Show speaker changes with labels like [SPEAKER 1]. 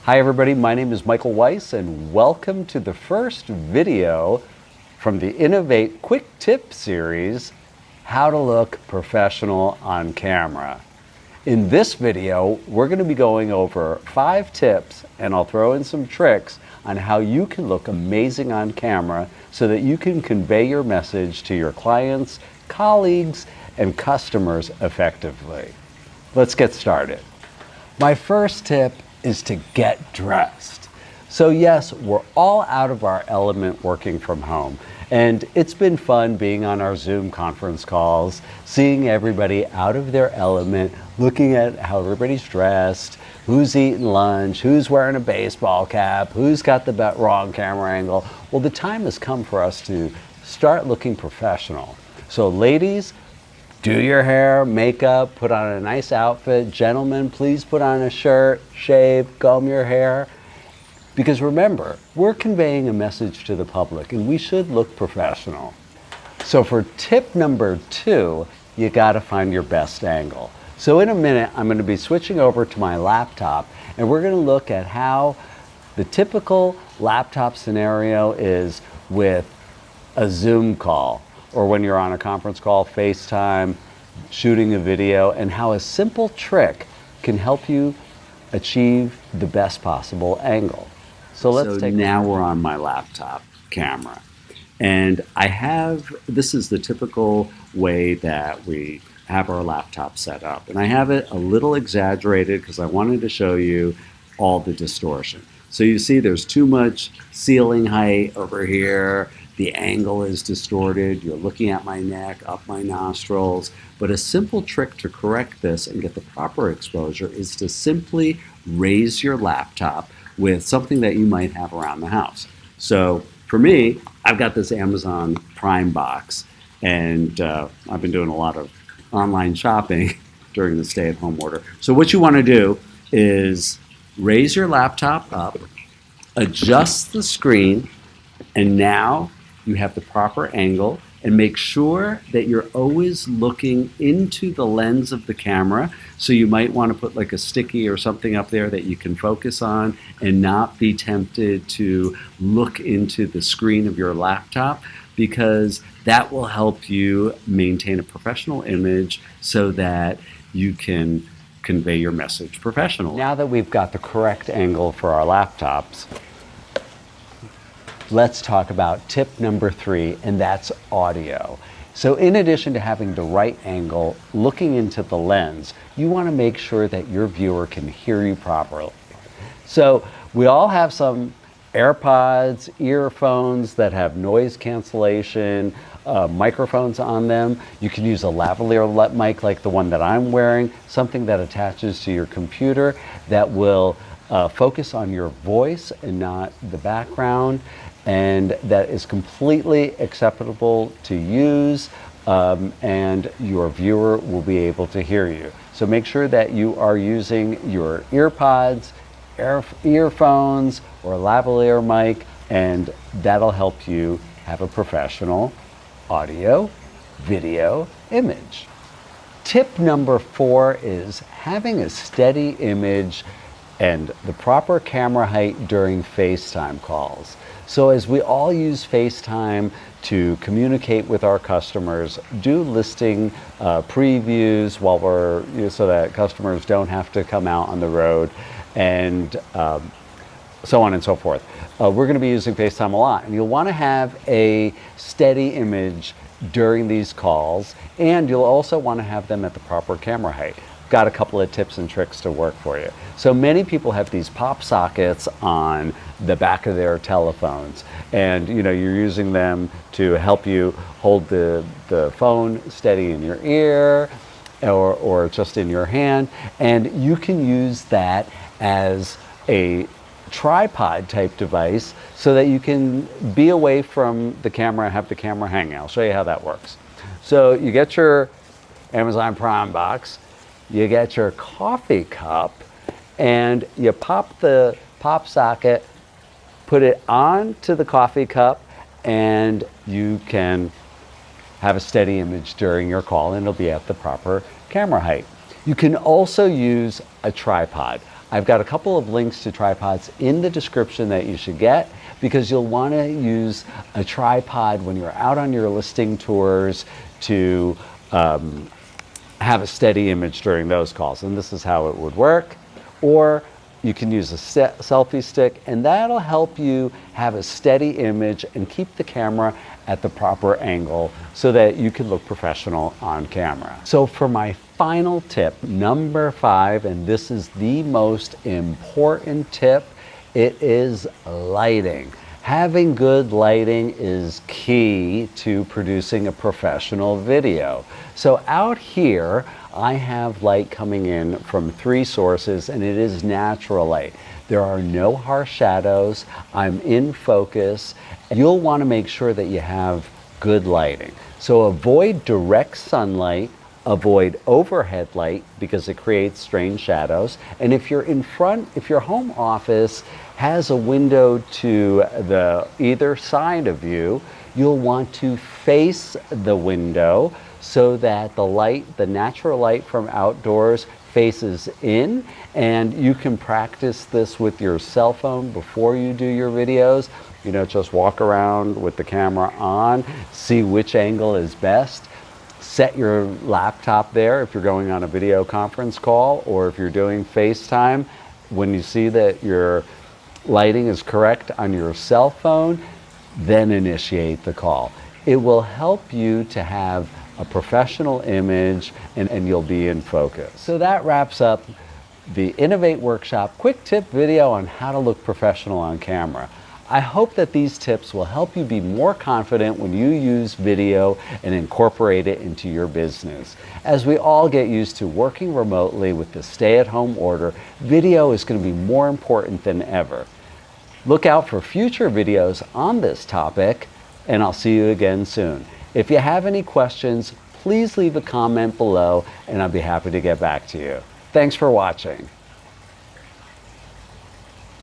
[SPEAKER 1] Hi everybody, my name is Michael Weiss and welcome to the first video from the Innovate Quick Tip series, How to Look Professional on Camera. In this video, we're going to be going over 5 tips and I'll throw in some tricks on how you can look amazing on camera so that you can convey your message to your clients, colleagues, and customers effectively. Let's get started. My first tip is to get dressed. So yes, we're all out of our element working from home. And it's been fun being on our Zoom conference calls, seeing everybody out of their element, looking at how everybody's dressed, who's eating lunch, who's wearing a baseball cap, who's got the wrong camera angle. Well, the time has come for us to start looking professional. So ladies, do your hair, makeup, put on a nice outfit. Gentlemen, please put on a shirt, shave, comb your hair. Because remember, we're conveying a message to the public and we should look professional. So for tip number 2, you gotta find your best angle. So in a minute, I'm gonna be switching over to my laptop and we're gonna look at how the typical laptop scenario is with a Zoom call, or when you're on a conference call, FaceTime, shooting a video, and how a simple trick can help you achieve the best possible angle. So now we're on my laptop camera. And this is the typical way that we have our laptop set up. And I have it a little exaggerated because I wanted to show you all the distortion. So you see there's too much ceiling height over here. The angle is distorted. You're looking at my neck, up my nostrils. But a simple trick to correct this and get the proper exposure is to simply raise your laptop with something that you might have around the house. So for me, I've got this Amazon Prime box, and I've been doing a lot of online shopping during the stay-at-home order. So what you want to do is raise your laptop up, adjust the screen, and now you have the proper angle, and make sure that you're always looking into the lens of the camera. So you might want to put like a sticky or something up there that you can focus on and not be tempted to look into the screen of your laptop, because that will help you maintain a professional image so that you can convey your message professionally. Now that we've got the correct angle for our laptops, let's talk about tip number 3, and that's audio. So in addition to having the right angle, looking into the lens, you want to make sure that your viewer can hear you properly. So we all have some AirPods, earphones that have noise cancellation, microphones on them. You can use a lavalier mic like the one that I'm wearing, something that attaches to your computer that will focus on your voice and not the background, and that is completely acceptable to use, and your viewer will be able to hear you. So make sure that you are using your earpods, earphones, or a lavalier mic, and that'll help you have a professional audio, video, image. Tip number 4 is having a steady image and the proper camera height during FaceTime calls. So as we all use FaceTime to communicate with our customers, do listing previews so that customers don't have to come out on the road, and so on and so forth. We're going to be using FaceTime a lot, and you'll want to have a steady image during these calls, and you'll also want to have them at the proper camera height. Got a couple of tips and tricks to work for you. So many people have these pop sockets on the back of their telephones, and you're using them to help you hold the phone steady in your ear or just in your hand, and you can use that as a tripod type device so that you can be away from the camera and have the camera hanging. I'll show you how that works. So you get your Amazon Prime box, you get your coffee cup, and you pop the pop socket, put it onto the coffee cup, and you can have a steady image during your call, and it'll be at the proper camera height. You can also use a tripod. I've got a couple of links to tripods in the description that you should get, because you'll want to use a tripod when you're out on your listing tours to have a steady image during those calls. And this is how it would work. Or you can use a selfie stick, and that'll help you have a steady image and keep the camera at the proper angle so that you can look professional on camera. So for my final tip, number 5, and this is the most important tip, it is lighting. Having good lighting is key to producing a professional video. So out here, I have light coming in from 3 sources, and it is natural light. There are no harsh shadows. I'm in focus. You'll want to make sure that you have good lighting. So avoid direct sunlight, avoid overhead light because it creates strange shadows. And if you're in front, if your home office has a window to the either side of you, you'll want to face the window so that the light, the natural light from outdoors, faces in. And you can practice this with your cell phone before you do your videos. You know, just walk around with the camera on, see which angle is best. Set your laptop there if you're going on a video conference call, or if you're doing FaceTime. When you see that your lighting is correct on your cell phone, then initiate the call. It will help you to have a professional image, and you'll be in focus. So that wraps up the Innovate Workshop quick tip video on how to look professional on camera. I hope that these tips will help you be more confident when you use video and incorporate it into your business. As we all get used to working remotely with the stay-at-home order, video is going to be more important than ever. Look out for future videos on this topic, and I'll see you again soon. If you have any questions, please leave a comment below, and I'll be happy to get back to you. Thanks for watching.